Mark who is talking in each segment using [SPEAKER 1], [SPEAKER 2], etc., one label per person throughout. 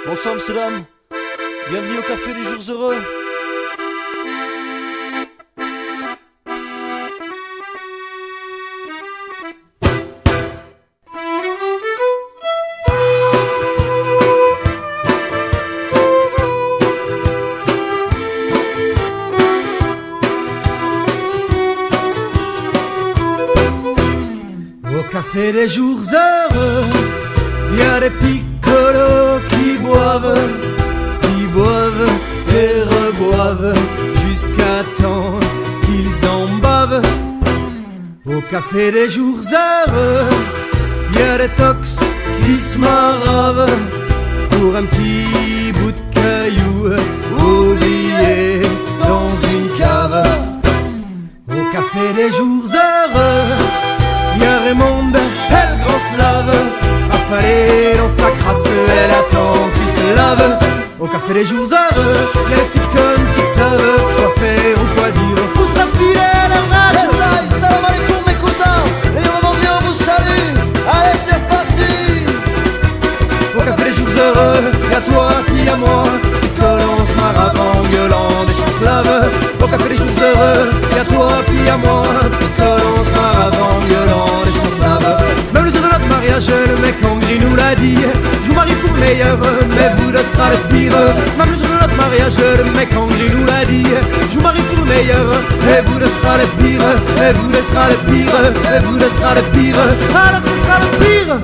[SPEAKER 1] Bonsoir monsieur, dame. Bienvenue au Café des Jours Heureux.
[SPEAKER 2] Au Café des Jours Heureux, y a des piccolos qui boivent et reboivent jusqu'à temps qu'ils en bavent. Au Café des Jours Heureux, y a des tox qui se maravent pour un petit bout de caillou oublié dans une cave. Au Café des Jours Heureux, y'a Raymond, elle grand slave, affalée dans sa crasse, elle attend qu'il se lave. Au Café des Jours Heureux, y'a les petites connes qui savent quoi faire ou quoi dire pour trafiler leur rage.
[SPEAKER 1] Salam alaikum mes cousins, et rebondir on vous salue. Allez c'est parti.
[SPEAKER 2] Au Café des Jours Heureux, y'a toi puis y'a moi, qui collons maravant, gueulant des chants slaves. Au Café des Jours Heureux, y'a toi puis y'a moi, qui collons maravant, gueulant des chants slaves. Même le jour de notre mariage, le mec en gris nous l'a dit, je vous marie pour le meilleur, mais vous le sera le pire. Même le jour de notre mariage, le mec en gris nous l'a dit, je vous marie pour le meilleur, mais vous le sera le pire, et vous le sera le pire, et vous le sera le pire, alors ce sera le pire.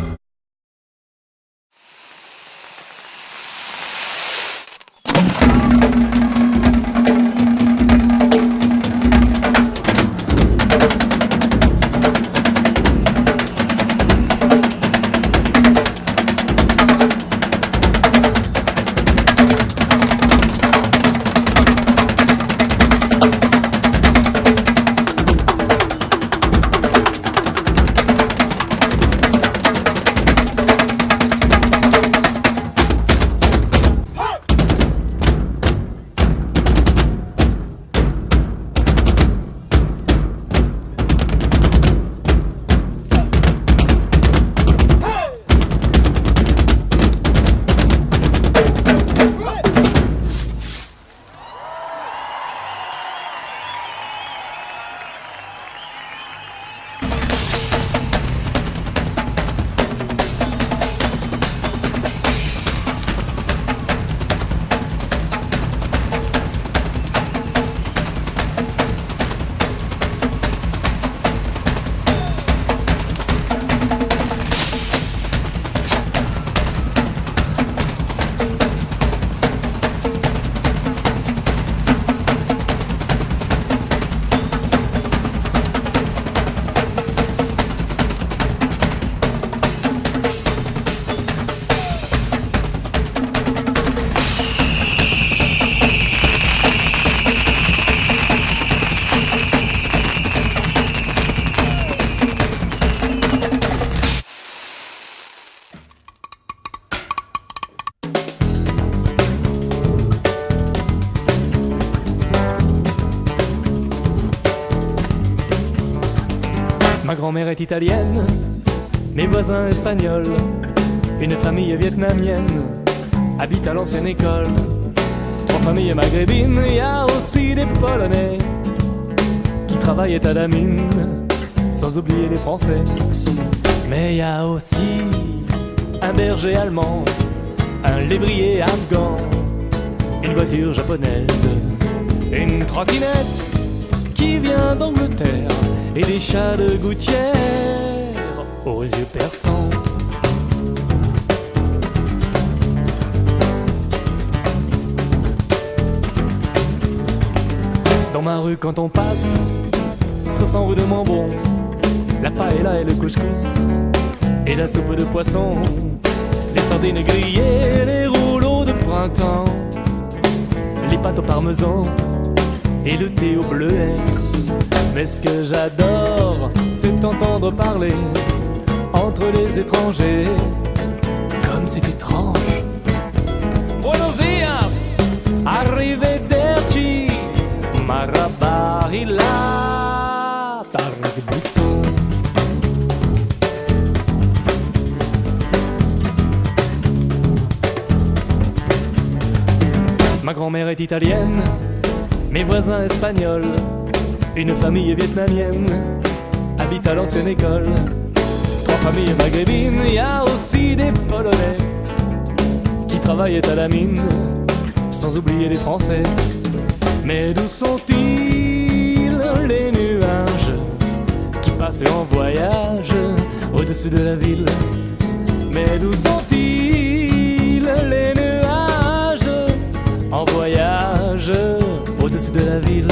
[SPEAKER 3] Ma grand-mère est italienne, mes voisins espagnols, une famille vietnamienne habite à l'ancienne école. 3 familles maghrébines, il y a aussi des Polonais qui travaillent à la mine, sans oublier les Français. Mais il y a aussi un berger allemand, un lévrier afghan, une voiture japonaise, une trottinette qui vient d'Angleterre, et des chats de gouttière aux yeux perçants. Dans ma rue quand on passe, ça sent rue de Mambon, la paella et le couscous, et la soupe de poisson, les sardines grillées, les rouleaux de printemps, les pâtes au parmesan et le thé au bleuet. Mais ce que j'adore, c'est entendre parler entre les étrangers, comme c'est étrange. Buenos días, arrivederci, marabahila, targbiso. grand-mère est italienne, mes voisins espagnols, une famille vietnamienne habite à l'ancienne école. 3 familles maghrébines, il y a aussi des Polonais qui travaillent à la mine, sans oublier les Français. Mais d'où sont-ils les nuages qui passent en voyage au-dessus de la ville? Mais d'où sont-ils les nuages en voyage au-dessus de la ville?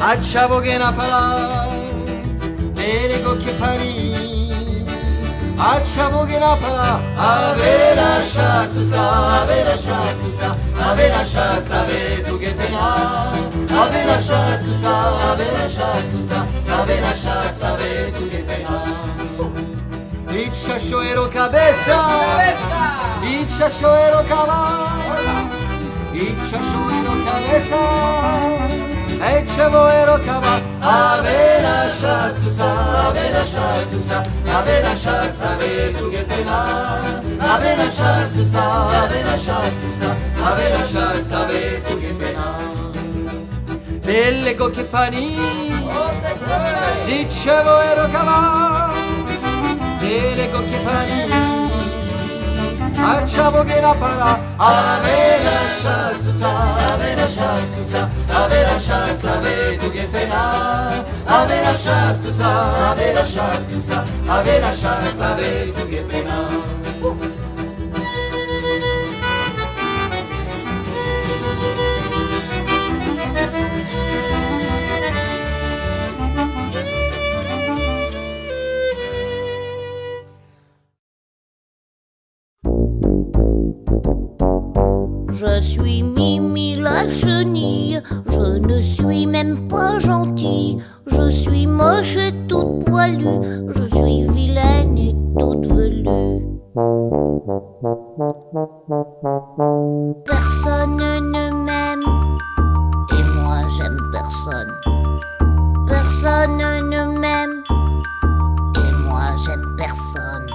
[SPEAKER 1] Acciavo che na pala, e le cocche pani. Acciavo che na pala, avera sciastusa, avera sciastusa, avera sciasta, ave tu che pena. Avera sciastusa, avera sciastusa, avera sciasta, ave tu che pena. Il ciascio ero cabeza, il ciascio ero cavallo, il ciascio ero cabeza. E c'avevo ero cava, avera sciastusa, avera sciastusa, avera sciasta, ave tu che pena. Avera sciastusa, avera sciastusa, avera sciasta, ave tu che pena. Delle cocche pani, dicevo ero cava, delle cocche pani. Acciavo che la para, avera sciastusa, avera sciastusa, avera sciasta, ave tu che pena. Avera sciastusa, avera sciastusa, avera sciasta, ave tu che pena.
[SPEAKER 4] Je suis Mimi la chenille, je Je ne suis même pas gentille, je suis moche et toute poilue, je suis vilaine et toute velue. Personne ne m'aime, et moi j'aime personne. Personne ne m'aime, et moi j'aime personne.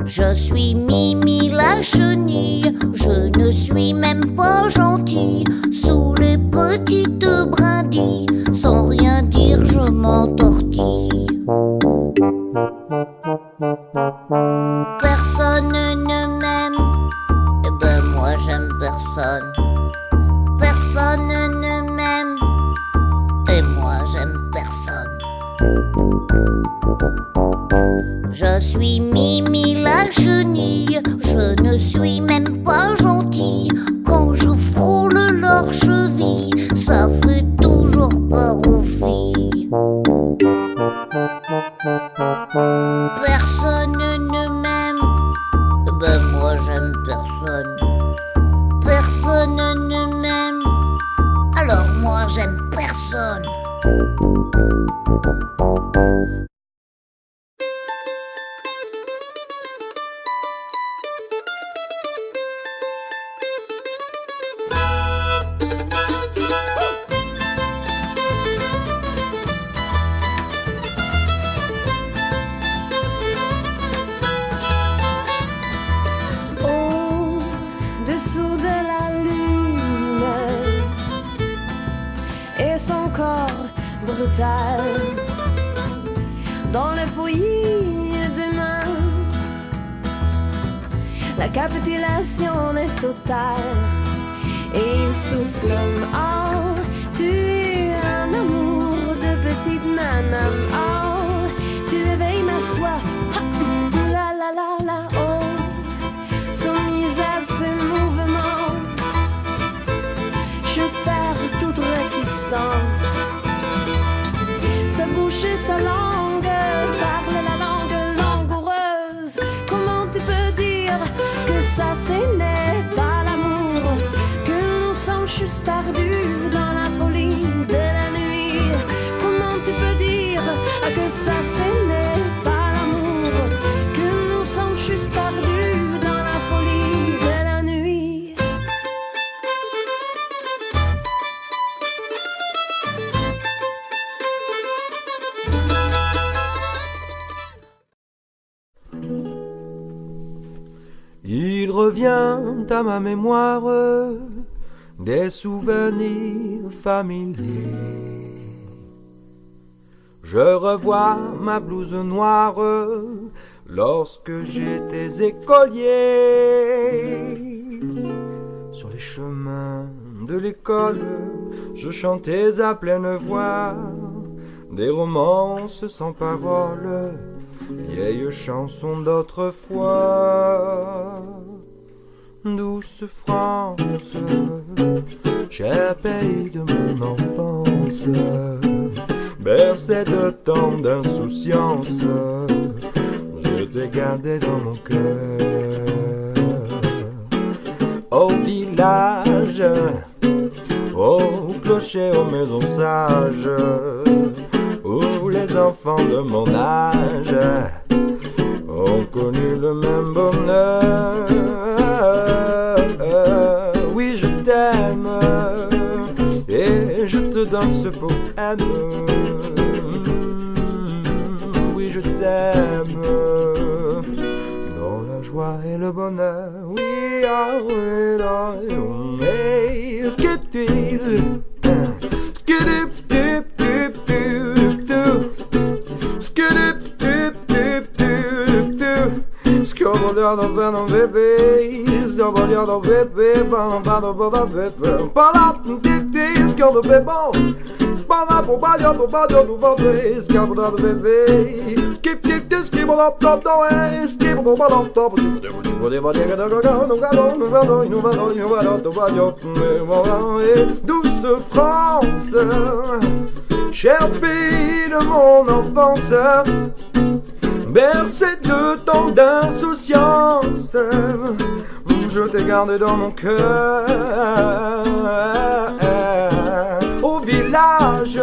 [SPEAKER 4] Je suis Mimi la chenille, je ne suis même pas gentille. Sous les petites brindilles, sans rien dire je m'entortille. Personne ne m'aime, et ben moi j'aime personne. Personne ne m'aime, et moi j'aime personne. Je suis Mimi la chenille, je ne suis même pas gentille. Quand je frôle leurs chevilles, ça fait toujours peur aux filles. Personne ne m'aime, ben moi j'aime personne. Personne ne m'aime, alors moi j'aime personne.
[SPEAKER 5] Au-dessous de la lune et son corps brutal dans le fouillis d'humains, la capitulation est totale et il souffle oh, tu es un amour de petite nana, oh, tu éveilles ma soif, la la la la, oh, soumise à ses mouvements, je perds toute résistance. Sa bouche et sa langue parle la langue langoureuse. Comment tu peux dire que ça ce n'est pas l'amour, que nous sommes juste perdus dans la folie de la nuit? Comment tu peux dire que ça ce n'est pas l'amour, que nous sommes juste perdus dans la folie de la nuit?
[SPEAKER 2] Il revient à ma mémoire des souvenirs familiers. Je revois ma blouse noire lorsque j'étais écolier. Sur les chemins de l'école, je chantais à pleine voix des romances sans paroles, vieilles chansons d'autrefois. Douce France, cher pays de mon enfance, bercé de tant d'insouciance, je t'ai gardé dans mon cœur. Au village, au clocher, aux maisons sages, où les enfants de mon âge ont connu le même bonheur. Oui, je t'aime et je te donne ce poème. Oui, je t'aime dans la joie et le bonheur. Oui, douce France, cher pays de mon enfance, bercé de tant d'insouciance, je t'ai gardé dans mon cœur. Au village,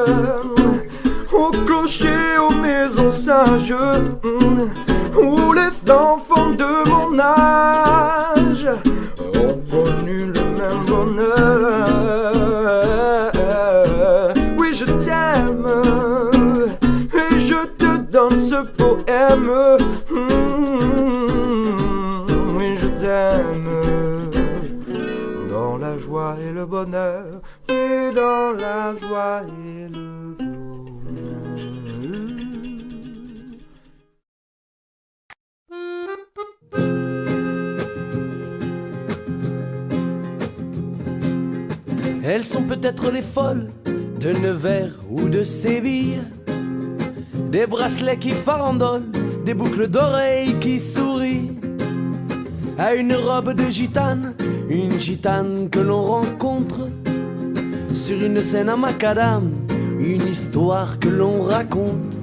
[SPEAKER 2] au clocher, aux maisons sages, où les enfants de mon âge ont connu le même bonheur. Oui, je t'aime et je te donne ce poème. Oui, je t'aime dans la joie et le bonheur. Oui, dans la joie et le
[SPEAKER 3] Elles sont peut-être les folles de Nevers ou de Séville, des bracelets qui farandolent, des boucles d'oreilles qui sourient à une robe de gitane, une gitane que l'on rencontre sur une scène à macadam, une histoire que l'on raconte.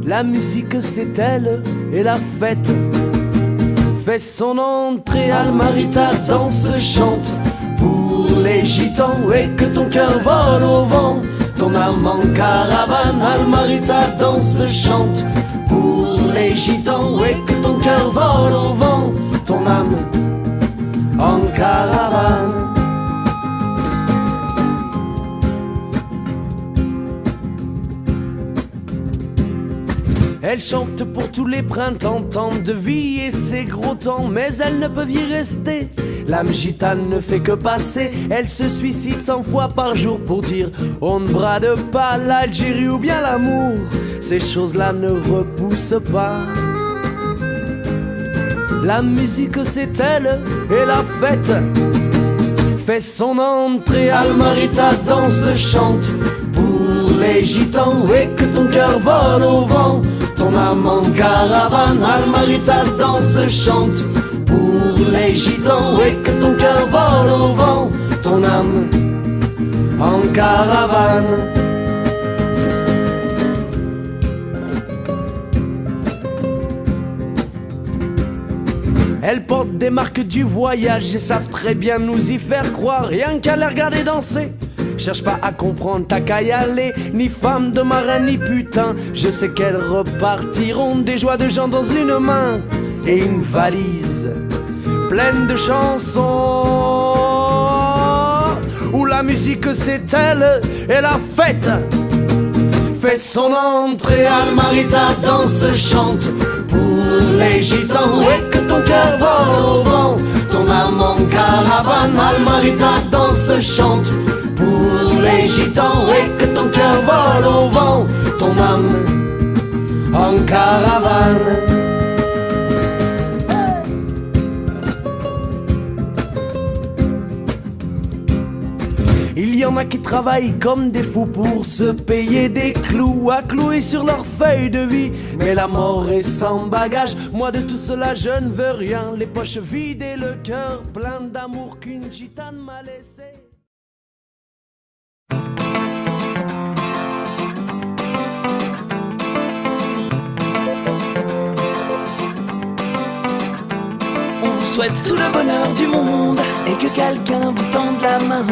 [SPEAKER 3] La musique c'est elle et la fête fait son entrée. Almarita danse, chante pour les gitans et que ton cœur vole au vent, ton âme en caravane. Almarita danse, chante pour les gitans et que ton cœur vole au vent, ton âme en caravane. Elle chante pour tous les printemps, temps de vie et ses gros temps, mais elles ne peuvent y rester. L'âme gitane ne fait que passer, elle se suicide 100 fois par jour pour dire on ne brade pas l'Algérie ou bien l'amour. Ces choses-là ne repoussent pas. La musique c'est elle et la fête fait son entrée. Almarita danse, chante pour les gitans et que ton cœur vole au vent, ton âme en caravane. Almarita danse, chante pour les gitans et que ton cœur vole au vent, ton âme en caravane. Elles portent des marques du voyage et savent très bien nous y faire croire. Rien qu'à les regarder danser, cherche pas à comprendre, t'as qu'à y aller. Ni femme de marin, ni putain, je sais qu'elles repartiront des joies de gens dans une main et une valise pleine de chansons où la musique c'est elle et la fête fait son entrée. Almarita danse, chante pour les gitans et que ton cœur vole au vent, ton âme en caravane. Almarita danse, chante pour les gitans et que ton cœur vole au vent, ton âme en caravane. Il y en a qui travaillent comme des fous pour se payer des clous à clouer sur leur feuille de vie. Mais la mort est sans bagage, moi de tout cela je ne veux rien. Les poches vides et le cœur plein d'amour qu'une gitane m'a laissé.
[SPEAKER 6] On vous souhaite tout le bonheur du monde et que quelqu'un vous tende la main,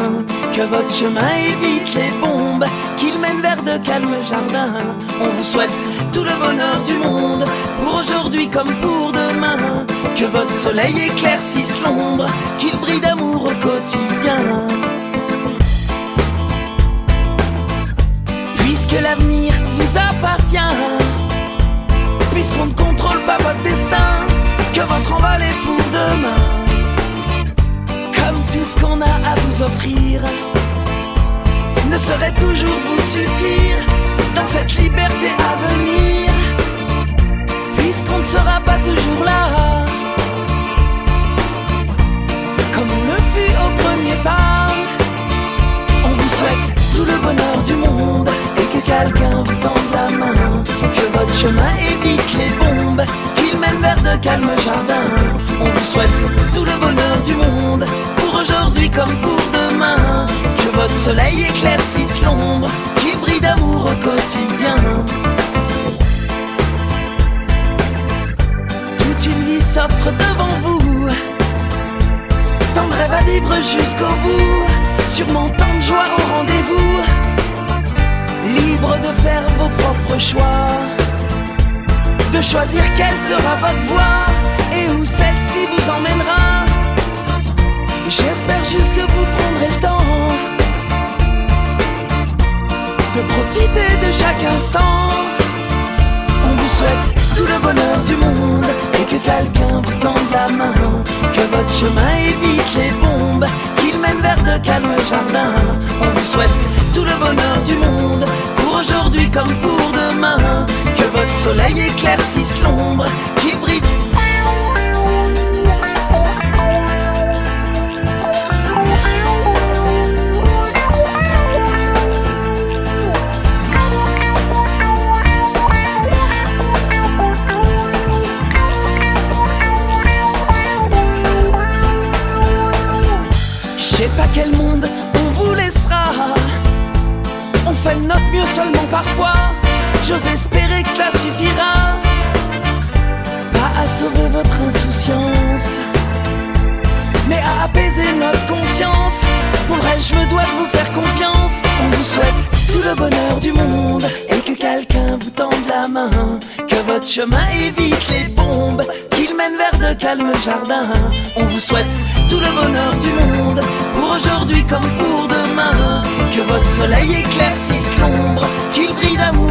[SPEAKER 6] que votre chemin évite les bombes, qu'il mène vers de calmes jardins. On vous souhaite tout le bonheur du monde, pour aujourd'hui comme pour demain, que votre soleil éclaircisse l'ombre, qu'il brille d'amour au quotidien. Puisque l'avenir vous appartient, puisqu'on ne contrôle pas votre destin, que votre envol est pour demain. Comme tout ce qu'on a à vous offrir ne saurait toujours vous suffire dans cette liberté à venir, puisqu'on ne sera pas toujours là comme on le fut au premier pas. On vous souhaite tout le bonheur du monde et que quelqu'un vous tende la main, que votre chemin évite les bombes, qu'il mène vers de calmes jardins. On vous souhaite tout le bonheur du monde, pour aujourd'hui comme pour demain, que votre soleil éclaircisse l'ombre, qu'il brille d'amour au quotidien. Toute une vie s'offre devant vous, vivre jusqu'au bout, sûrement tant de joie au rendez-vous. Libre de faire vos propres choix, de choisir quelle sera votre voie et où celle-ci vous emmènera. J'espère juste que vous prendrez le temps de profiter de chaque instant. On vous souhaite tout le bonheur du monde et que quelqu'un vous tende la main, que votre chemin évite les bombes, qu'il mène vers de calmes jardins. On vous souhaite tout le bonheur du monde, pour aujourd'hui comme pour demain, que votre soleil éclaircisse l'ombre, qu'il brille. Je sais pas quel monde on vous laissera, on fait de notre mieux seulement parfois. J'ose espérer que cela suffira, pas à sauver votre insouciance, mais à apaiser notre conscience. Pour le reste, je me dois de vous faire confiance. On vous souhaite tout le bonheur du monde et que quelqu'un vous tende la main, que votre chemin évite les bombes, qu'il mène vers de calmes jardins. On vous souhaite tout le bonheur du monde, pour aujourd'hui comme pour demain, que votre soleil éclaircisse l'ombre, qu'il brille d'amour.